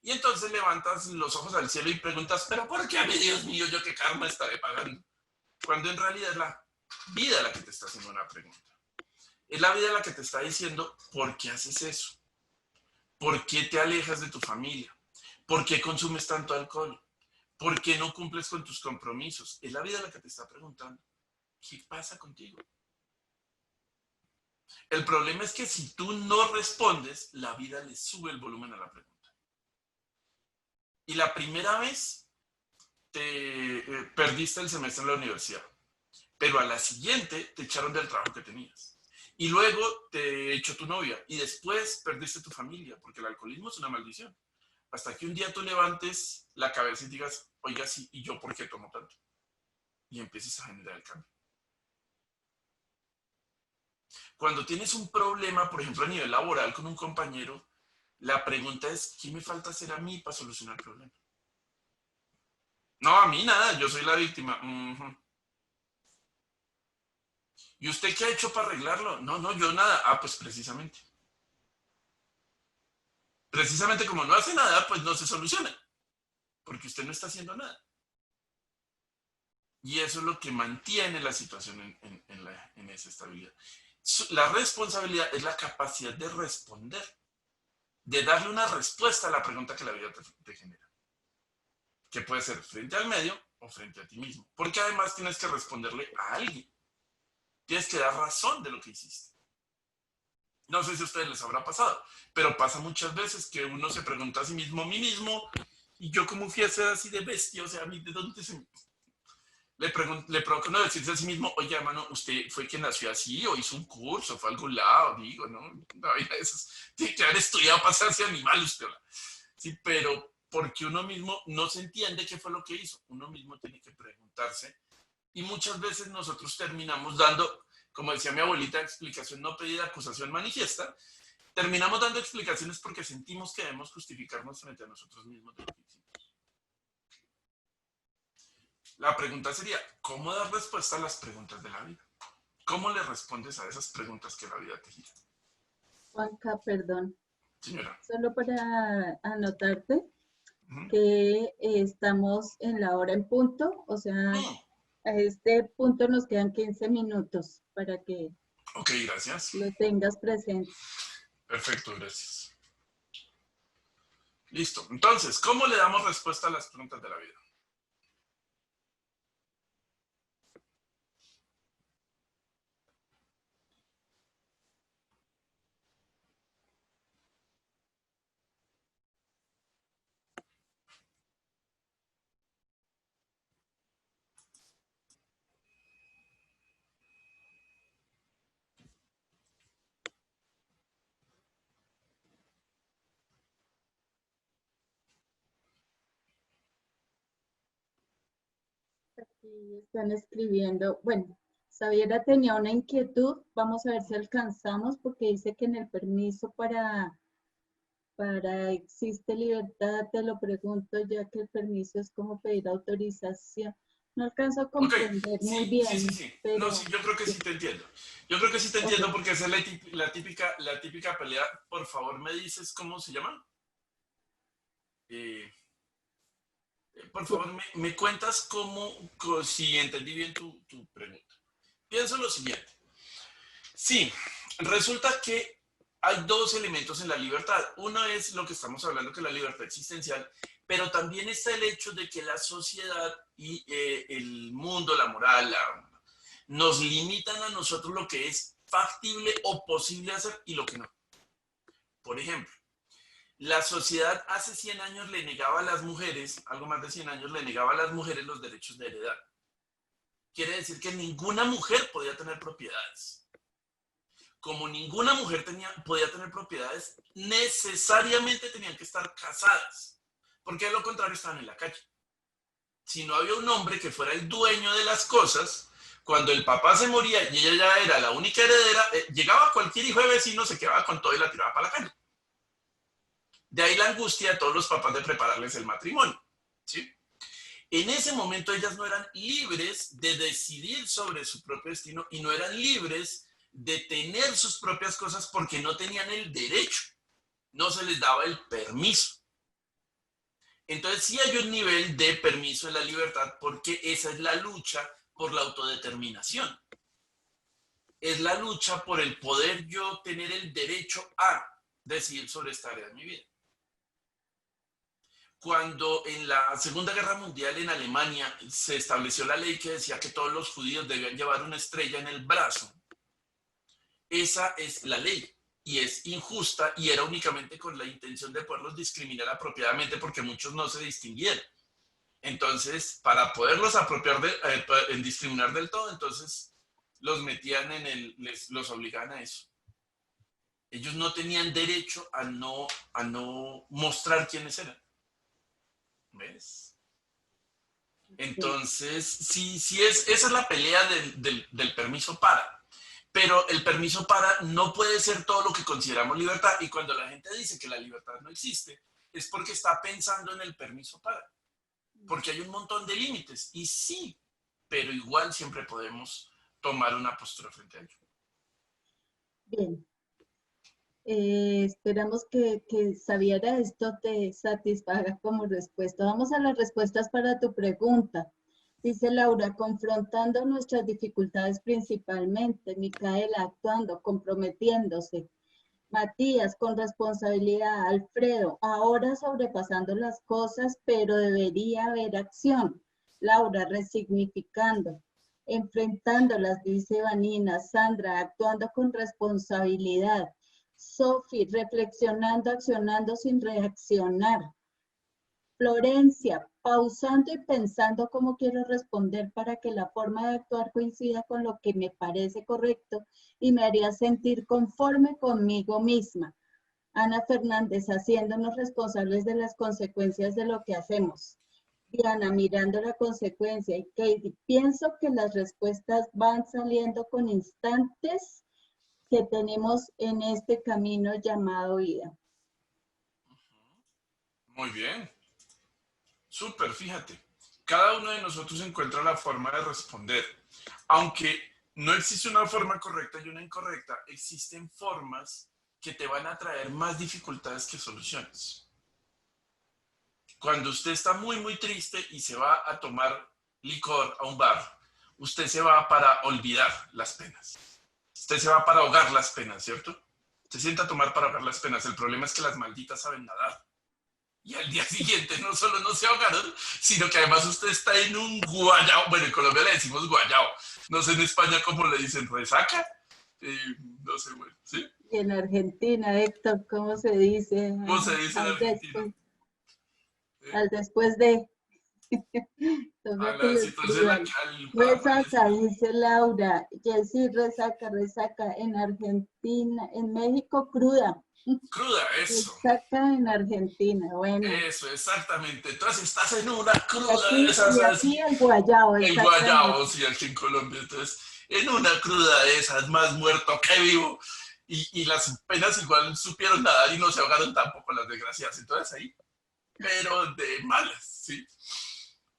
Y entonces levantas los ojos al cielo y preguntas, ¿pero por qué a mí, Dios mío, yo qué karma estaré pagando? Cuando en realidad es la vida la que te está haciendo una pregunta. Es la vida la que te está diciendo, ¿por qué haces eso? ¿Por qué te alejas de tu familia? ¿Por qué consumes tanto alcohol? ¿Por qué no cumples con tus compromisos? Es la vida la que te está preguntando, ¿qué pasa contigo? El problema es que si tú no respondes, la vida le sube el volumen a la pregunta. Y la primera vez te perdiste el semestre en la universidad, pero a la siguiente te echaron del trabajo que tenías. Y luego te echó tu novia y después perdiste tu familia, porque el alcoholismo es una maldición. Hasta que un día tú levantes la cabeza y digas, oiga, sí, ¿y yo por qué tomo tanto? Y empieces a generar el cambio. Cuando tienes un problema, por ejemplo, a nivel laboral con un compañero, la pregunta es, ¿qué me falta hacer a mí para solucionar el problema? No, a mí nada, yo soy la víctima. ¿Y usted qué ha hecho para arreglarlo? No, yo nada. Ah, pues precisamente. Precisamente como no hace nada, pues no se soluciona, porque usted no está haciendo nada. Y eso es lo que mantiene la situación en esa estabilidad. La responsabilidad es la capacidad de responder, de darle una respuesta a la pregunta que la vida te genera, que puede ser frente al medio o frente a ti mismo, porque además tienes que responderle a alguien, tienes que dar razón de lo que hiciste. No sé si a ustedes les habrá pasado, pero pasa muchas veces que uno se pregunta a sí mismo, a mí mismo, y yo como fui a ser así de bestia, o sea, ¿de dónde se le provoca uno decirse a sí mismo, oye, hermano, usted fue quien nació así, o hizo un curso, fue a algún lado, digo, ¿no? La vida es, tiene que haber estudiado para hacerse animal usted. Sí, pero porque uno mismo no se entiende qué fue lo que hizo. Uno mismo tiene que preguntarse. Y muchas veces nosotros terminamos dando, como decía mi abuelita, explicación no pedida, acusación manifiesta. Terminamos dando explicaciones porque sentimos que debemos justificarnos frente a nosotros mismos de lo que hicimos. La pregunta sería, ¿cómo dar respuesta a las preguntas de la vida? ¿Cómo le respondes a esas preguntas que la vida te gira?
Juanca, perdón,
Señora.
solo para anotarte
Uh-huh.
que estamos en la hora en punto, o sea, a este punto nos quedan 15 minutos para que
Ok, gracias.
lo tengas presente.
Perfecto, gracias. Listo. Entonces, ¿cómo le damos respuesta a las preguntas de la vida?
Aquí están escribiendo, bueno, Xaviera tenía una inquietud, vamos a ver si alcanzamos, porque dice que en el permiso para existe libertad, te lo pregunto, ya que el permiso es como pedir autorización. No alcanzo a
Ok,
comprender muy
sí, sí, sí,
bien,
sí. No, sí,
pero
yo creo que sí te entiendo. Yo creo que sí te
ok.
entiendo porque esa es la típica pelea. Por favor, ¿me dices cómo se llama? Eh, por favor, me cuentas si entendí bien tu pregunta. Pienso lo siguiente. Sí, resulta que hay dos elementos en la libertad. Uno es lo que estamos hablando, que es la libertad existencial, pero también está el hecho de que la sociedad y el mundo, la moral, nos limitan a nosotros lo que es factible o posible hacer y lo que no. Por ejemplo, la sociedad hace 100 años le negaba a las mujeres, algo más de 100 años, le negaba a las mujeres los derechos de heredad. Quiere decir que ninguna mujer podía tener propiedades. Como ninguna mujer podía tener propiedades, necesariamente tenían que estar casadas, porque de lo contrario estaban en la calle. Si no había un hombre que fuera el dueño de las cosas, cuando el papá se moría y ella ya era la única heredera, llegaba cualquier hijo de vecino, se quedaba con todo y la tiraba para la calle. De ahí la angustia de todos los papás de prepararles el matrimonio. ¿Sí? En ese momento ellas no eran libres de decidir sobre su propio destino y no eran libres de tener sus propias cosas porque no tenían el derecho, no se les daba el permiso. Entonces sí hay un nivel de permiso en la libertad porque esa es la lucha por la autodeterminación. Es la lucha por el poder yo tener el derecho a decidir sobre esta área de mi vida. Cuando en la Segunda Guerra Mundial en Alemania se estableció la ley que decía que todos los judíos debían llevar una estrella en el brazo, esa es la ley y es injusta y era únicamente con la intención de poderlos discriminar apropiadamente porque muchos no se distinguieron. Entonces, para poderlos en discriminar del todo, entonces los metían los obligaban a eso. Ellos no tenían derecho a no mostrar quiénes eran. ¿Ves? Entonces, sí esa es la pelea del permiso para. Pero el permiso para no puede ser todo lo que consideramos libertad. Y cuando la gente dice que la libertad no existe, es porque está pensando en el permiso para. Porque hay un montón de límites. Y sí, pero igual siempre podemos tomar una postura frente a ello.
Bien. Esperamos que Xaviera esto te satisfaga como respuesta. Vamos a las respuestas para tu pregunta. Dice Laura, confrontando nuestras dificultades principalmente. Micaela, actuando, comprometiéndose. Matías, con responsabilidad. Alfredo, ahora sobrepasando las cosas, pero debería haber acción. Laura, resignificando. Enfrentándolas, dice Vanina. Sandra, actuando con responsabilidad. Sophie, reflexionando, accionando sin reaccionar. Florencia, pausando y pensando cómo quiero responder para que la forma de actuar coincida con lo que me parece correcto y me haría sentir conforme conmigo misma. Ana Fernández, haciéndonos responsables de las consecuencias de lo que hacemos. Diana, mirando la consecuencia. Y Katie, pienso que las respuestas van saliendo con instantes que tenemos en este camino llamado vida.
Muy bien. Súper, fíjate. Cada uno de nosotros encuentra la forma de responder. Aunque no existe una forma correcta y una incorrecta, existen formas que te van a traer más dificultades que soluciones. Cuando usted está muy triste y se va a tomar licor a un bar, usted se va para olvidar las penas. Usted se va para ahogar las penas, ¿cierto? Se sienta a tomar para ahogar las penas. El problema es que las malditas saben nadar. Y al día siguiente no solo no se ahogaron, sino que además usted está en un guayao. Bueno, en Colombia le decimos guayao. No sé en España cómo le dicen resaca. No sé, bueno, ¿sí?
Y en Argentina, Héctor, ¿cómo se dice?
¿Cómo se dice en
Al
argentino?
después, al después de,
A
toca que
la
lo
situación
escriban.
para
Resaca,
decirlo.
dice Laura. Jessy, resaca, resaca. En Argentina, en México, cruda.
Cruda, eso.
Exacta en Argentina, bueno.
Eso, exactamente. Entonces estás en una cruda de
Y
esas
aquí
así.
el guayabo,
El
exactamente.
guayabo, sí, aquí en Colombia. Entonces, en una cruda de esas, más muerto que vivo. Y las penas igual supieron nadar y no se ahogaron tampoco las desgraciadas. Entonces ahí, pero de malas, ¿sí?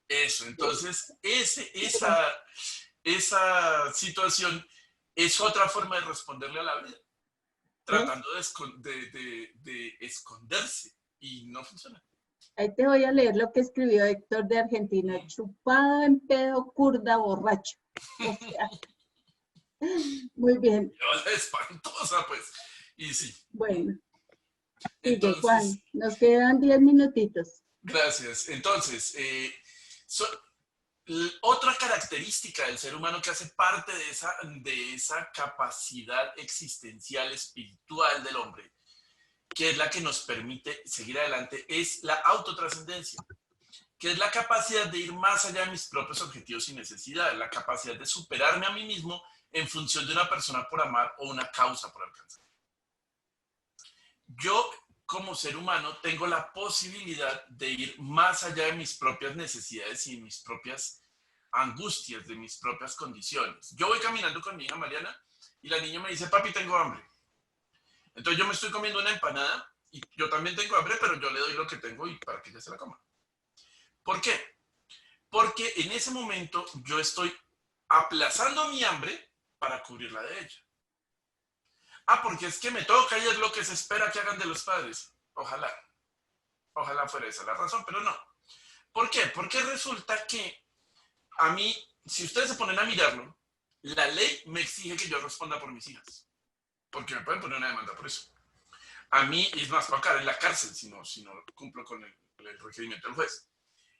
Eso, entonces, esa situación es otra forma de responderle a la vida,
¿Ves?
tratando de esconderse y no funciona.
Ahí te voy a leer lo que escribió Héctor de Argentina. Chupado en pedo, kurda, borracho. O sea, muy bien.
Espantosa, pues. Y sí.
Bueno, sigue
Entonces,
Juan. Nos quedan 10 minutitos.
gracias. Entonces, so- otra característica del ser humano que hace parte de esa capacidad existencial, espiritual del hombre, que es la que nos permite seguir adelante, es la autotrascendencia, que es la capacidad de ir más allá de mis propios objetivos y necesidades, la capacidad de superarme a mí mismo en función de una persona por amar o una causa por alcanzar. Yo, como ser humano, tengo la posibilidad de ir más allá de mis propias necesidades y mis propias angustias, de mis propias condiciones. Yo voy caminando con mi hija Mariana y la niña me dice, papi, tengo hambre. Entonces yo me estoy comiendo una empanada y yo también tengo hambre, pero yo le doy lo que tengo y para que ella se la coma. ¿Por qué? Porque en ese momento yo estoy aplazando mi hambre para cubrir la de ella. Ah, porque es que me toca y es lo que se espera que hagan de los padres. Ojalá, ojalá fuera esa la razón, pero no. ¿Por qué? Porque resulta que a mí, si ustedes se ponen a mirarlo, la ley me exige que yo responda por mis hijas. Porque me pueden poner una demanda por eso. A mí, es más, puedo caer en la cárcel si no cumplo con el requerimiento del juez.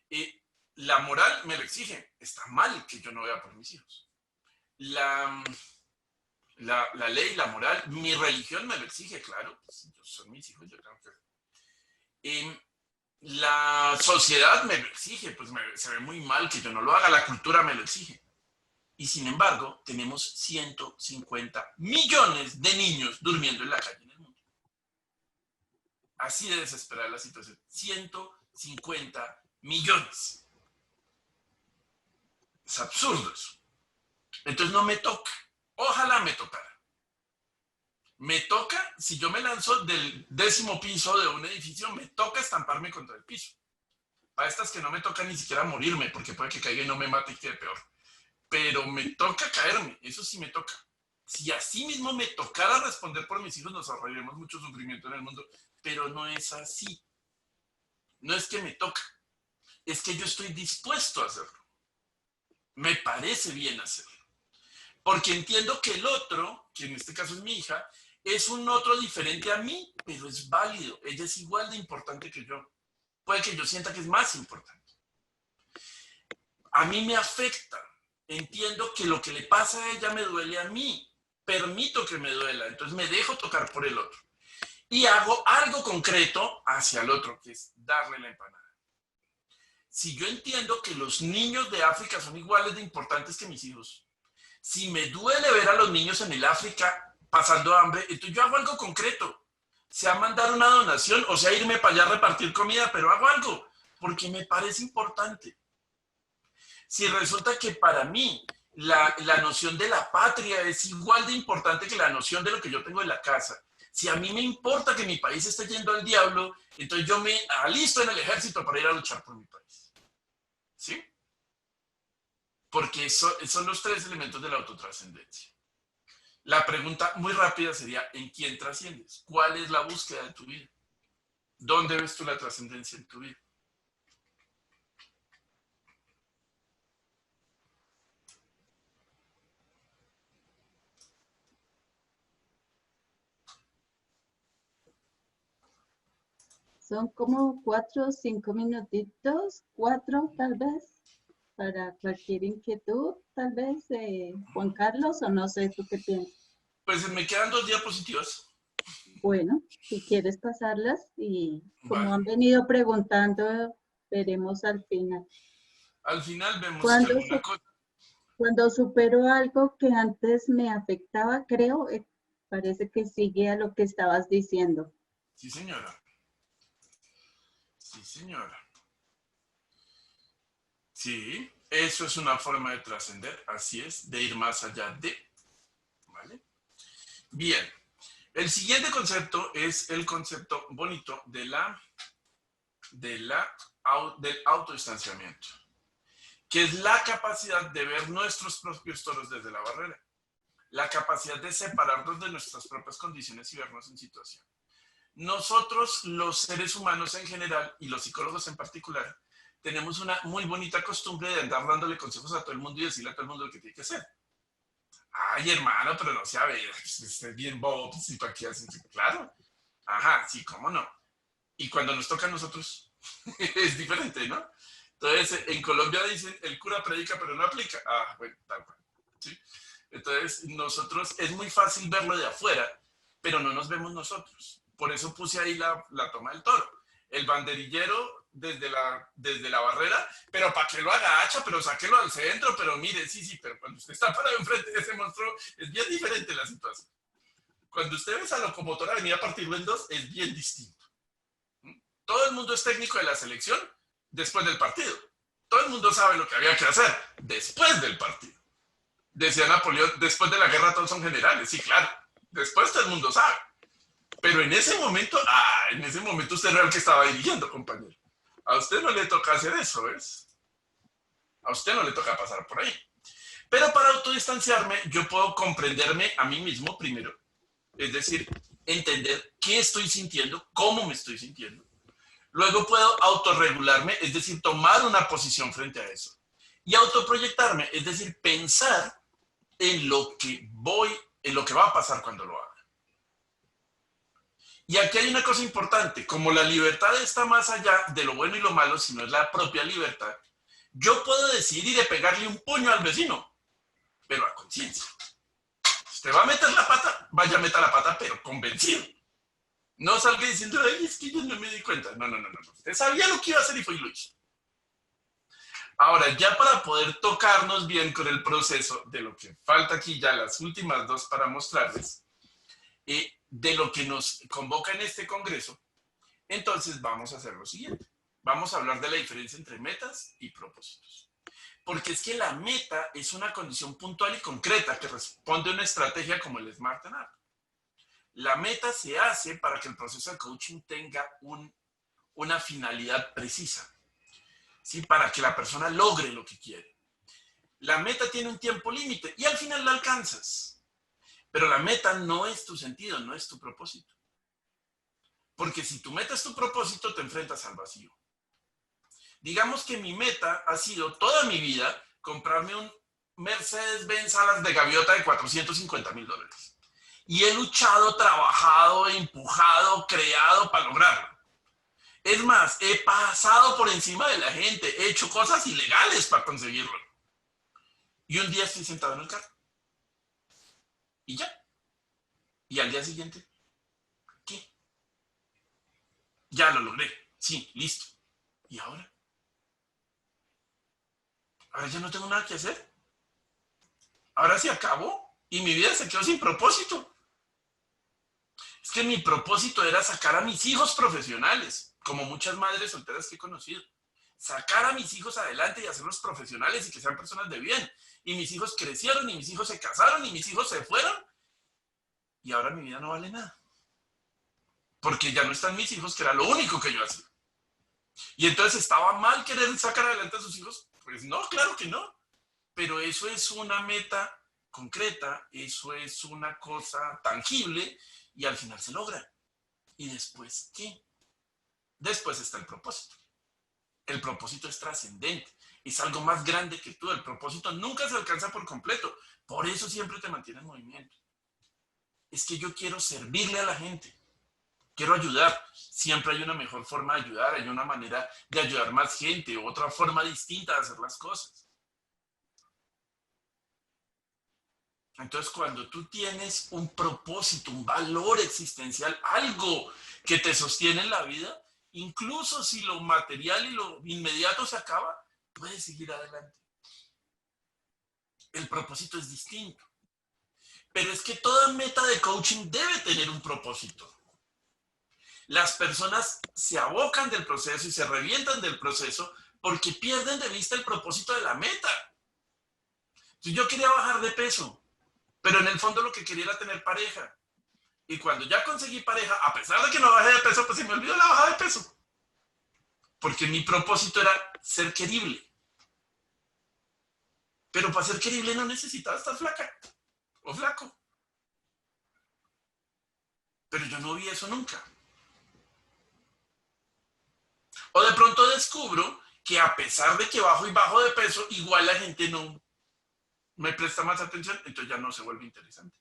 Y la moral me lo exige. Está mal que yo no vea por mis hijos. La, la ley, la moral, mi religión me lo exige, claro. Pues, son mis hijos, yo tengo que... La sociedad me lo exige, pues se ve muy mal que yo no lo haga, la cultura me lo exige. Y sin embargo, tenemos 150 millones de niños durmiendo en la calle en el mundo. Así de desesperada la situación. 150 millones. Es absurdo eso. Entonces no me toca. Ojalá me tocara. Me toca, si yo me lanzo del 10º piso de un edificio, me toca estamparme contra el piso. Para estas que no me toca ni siquiera morirme, porque puede que caiga y no me mate y quede peor. Pero me toca caerme, eso sí me toca. Si así mismo me tocara responder por mis hijos, nos ahorraríamos mucho sufrimiento en el mundo, pero no es así. No es que me toca, es que yo estoy dispuesto a hacerlo. Me parece bien hacerlo. Porque entiendo que el otro, que en este caso es mi hija, es un otro diferente a mí, pero es válido. Ella es igual de importante que yo. Puede que yo sienta que es más importante. A mí me afecta. Entiendo que lo que le pasa a ella me duele a mí. Permito que me duela. Entonces me dejo tocar por el otro. Y hago algo concreto hacia el otro, que es darle la empanada. Si yo entiendo que los niños de África son iguales de importantes que mis hijos, si me duele ver a los niños en el África pasando hambre, entonces yo hago algo concreto. Sea mandar una donación o sea irme para allá a repartir comida, pero hago algo porque me parece importante. Si resulta que para mí la noción de la patria es igual de importante que la noción de lo que yo tengo en la casa, si a mí me importa que mi país esté yendo al diablo, entonces yo me alisto en el ejército para ir a luchar por mi país. ¿Sí? Porque son los 3 elementos de la autotrascendencia. La pregunta muy rápida sería, ¿en quién trasciendes? ¿Cuál es la búsqueda de tu vida? ¿Dónde ves tú la trascendencia en tu vida?
Son como 4 o 5 minutitos, 4 tal vez, para cualquier inquietud, tal vez, Juan Carlos, o no sé, ¿tú qué piensas?
Pues me quedan 2 diapositivas.
Bueno, si quieres pasarlas y como
Vale.
han venido preguntando, veremos al final.
Al final vemos que
Cuando,
alguna cosa...
cuando supero algo que antes me afectaba, creo, parece que sigue a lo que estabas diciendo.
Sí, señora. Sí, señora. Sí, eso es una forma de trascender, así es, de ir más allá de, ¿vale? Bien, el siguiente concepto es el concepto bonito del autodistanciamiento, que es la capacidad de ver nuestros propios toros desde la barrera, la capacidad de separarnos de nuestras propias condiciones y vernos en situación. Nosotros, los seres humanos en general, y los psicólogos en particular, tenemos una muy bonita costumbre de andar dándole consejos a todo el mundo y decirle a todo el mundo lo que tiene que hacer. Ay, hermano, pero no se a ver, es bien bobo, pues, ¿y para qué hacen? Claro. Ajá, sí, cómo no. Y cuando nos toca a nosotros, es diferente, ¿no? Entonces, en Colombia dicen, el cura predica pero no aplica. Ah, bueno, tal cual. ¿Sí? Entonces, nosotros, es muy fácil verlo de afuera, pero no nos vemos nosotros. Por eso puse ahí la toma del toro. El banderillero desde la barrera, pero para que lo agacha, pero sáquelo al centro, pero mire, sí, sí, pero cuando usted está parado enfrente de ese monstruo, es bien diferente la situación. Cuando usted ve esa locomotora venir a partirlo en dos, es bien distinto. Todo el mundo es técnico de la selección después del partido. Todo el mundo sabe lo que había que hacer después del partido. Decía Napoleón, después de la guerra todos son generales. Sí, claro. Después todo el mundo sabe. Pero en ese momento usted no era el que estaba dirigiendo, compañero. A usted no le toca hacer eso, ¿ves? A usted no le toca pasar por ahí. Pero para autodistanciarme, yo puedo comprenderme a mí mismo primero. Es decir, entender qué estoy sintiendo, cómo me estoy sintiendo. Luego puedo autorregularme, es decir, tomar una posición frente a eso. Y autoproyectarme, es decir, pensar en lo que va a pasar cuando lo haga. Y aquí hay una cosa importante, como la libertad está más allá de lo bueno y lo malo, sino es la propia libertad, yo puedo decidir de pegarle un puño al vecino, pero a conciencia. Si usted va a meter la pata, vaya a meter la pata, pero convencido. No salga diciendo, ay, es que yo no me di cuenta. No, no, no, no. Usted sabía lo que iba a hacer y fue y lo hizo. Ahora, ya para poder tocarnos bien con el proceso de lo que falta aquí, ya las últimas dos para mostrarles, de lo que nos convoca en este congreso, entonces vamos a hacer lo siguiente. Vamos a hablar de la diferencia entre metas y propósitos. Porque es que la meta es una condición puntual y concreta que responde a una estrategia como el Smart and Art. La meta se hace para que el proceso de coaching tenga una finalidad precisa, ¿sí? Para que la persona logre lo que quiere. La meta tiene un tiempo límite y al final la alcanzas. Pero la meta no es tu sentido, no es tu propósito. Porque si tu meta es tu propósito, te enfrentas al vacío. Digamos que mi meta ha sido toda mi vida comprarme un Mercedes-Benz alas de gaviota de $450,000. Y he luchado, trabajado, empujado, creado para lograrlo. Es más, he pasado por encima de la gente, he hecho cosas ilegales para conseguirlo. Y un día estoy sentado en el carro. Y ya. Y al día siguiente, ¿qué? Ya lo logré. Sí, listo. ¿Y ahora? Ahora ya no tengo nada que hacer. Ahora se acabó y mi vida se quedó sin propósito. Es que mi propósito era sacar a mis hijos profesionales, como muchas madres solteras que he conocido. Sacar a mis hijos adelante y hacerlos profesionales y que sean personas de bien. Y mis hijos crecieron y mis hijos se casaron y mis hijos se fueron. Y ahora mi vida no vale nada. Porque ya no están mis hijos, que era lo único que yo hacía. Y entonces estaba mal querer sacar adelante a sus hijos. Pues no, claro que no. Pero eso es una meta concreta, eso es una cosa tangible y al final se logra. ¿Y después qué? Después está el propósito. El propósito es trascendente, es algo más grande que tú. El propósito nunca se alcanza por completo, por eso siempre te mantiene en movimiento. Es que yo quiero servirle a la gente, quiero ayudar. Siempre hay una mejor forma de ayudar, hay una manera de ayudar más gente, otra forma distinta de hacer las cosas. Entonces, cuando tú tienes un propósito, un valor existencial, algo que te sostiene en la vida, incluso si lo material y lo inmediato se acaba, puedes seguir adelante. El propósito es distinto. Pero es que toda meta de coaching debe tener un propósito. Las personas se abocan del proceso y se revientan del proceso porque pierden de vista el propósito de la meta. Entonces, yo quería bajar de peso, pero en el fondo lo que quería era tener pareja. Y cuando ya conseguí pareja, a pesar de que no bajé de peso, pues se me olvidó la bajada de peso. Porque mi propósito era ser querible. Pero para ser querible no necesitaba estar flaca o flaco. Pero yo no vi eso nunca. O de pronto descubro que a pesar de que bajo y bajo de peso, igual la gente no me presta más atención, entonces ya no se vuelve interesante.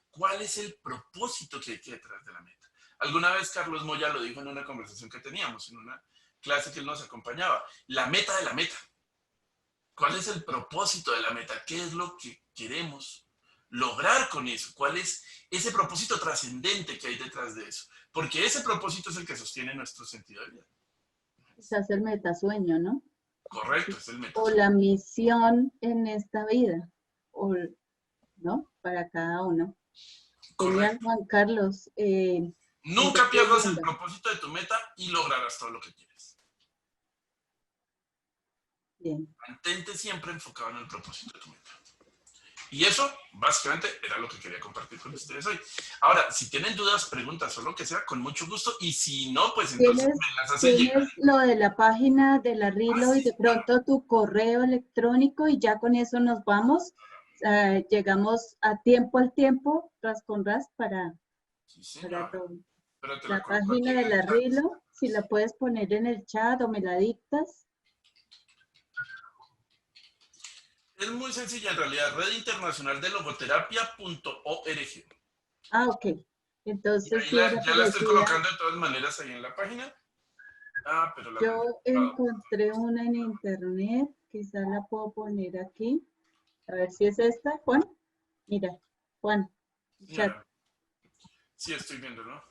¿Cuál es el propósito que hay detrás de la meta? Alguna vez Carlos Moya lo dijo en una conversación que teníamos, en una clase que él nos acompañaba. La meta de la meta. ¿Cuál es el propósito de la meta? ¿Qué es lo que queremos lograr con eso? ¿Cuál es ese propósito trascendente que hay detrás de eso? Porque ese propósito es el que sostiene nuestro sentido de vida.
Quizás el metasueño, ¿no?
Correcto, es el
O
metasueño.
la misión en esta vida, o, ¿no? Para cada uno. Genial,
Correcto.
Juan Carlos.
Nunca pierdas el propósito de tu meta y lograrás todo lo que quieres.
Bien.
Mantente siempre enfocado en el propósito de tu meta. Y eso, básicamente, era lo que quería compartir con ustedes hoy. Ahora, si tienen dudas, preguntas o lo que sea, con mucho gusto. Y si no, pues entonces me las hacen llegar.
Tienes lo de la página de la Rilo y de pronto tu correo electrónico y ya con eso nos vamos. Llegamos a tiempo al tiempo, ras con ras, para todo.
Pero te
La
la coloco aquí
página
en
de
el
la
chat.
Rilo, si la puedes poner en el chat o me la dictas.
Es muy sencilla en realidad, Red Internacional de Logoterapia.org.
Ah, ok.
Y
Entonces
ahí
sí era
ya la estoy
parecida.
colocando de todas maneras ahí en la página. Ah, pero la mandé.
Yo encontré una en internet, quizás la puedo poner aquí. A ver si es esta, Juan. Mira, Juan, chat.
Señora, sí estoy viendo, ¿no?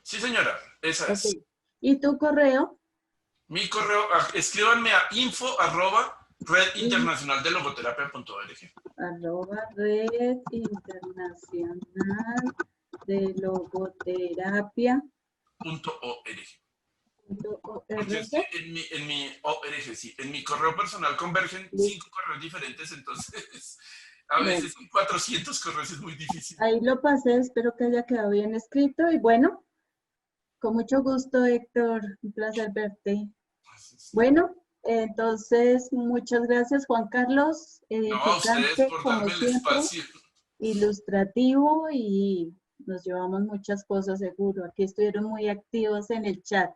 Sí, señora, esa
Ok.
es.
¿Y tu correo?
Mi correo, escríbanme a info@redinternacionaldelogoterapia.org.
@Red Internacional de Logoterapia.
.org. Porque es
.org.
que en mi ORG, sí, en mi correo personal convergen 5 correos diferentes, entonces a
Bueno,
veces con 400 correos es muy difícil.
ahí lo pasé, espero que haya quedado bien escrito. Y bueno, con mucho gusto, Héctor, un placer verte. Bueno, entonces, muchas gracias, Juan Carlos,
No, a ustedes
edificante,
por
como
darme el
siempre,
espacio.
ilustrativo y nos llevamos muchas cosas seguro. Aquí estuvieron muy activos en el chat.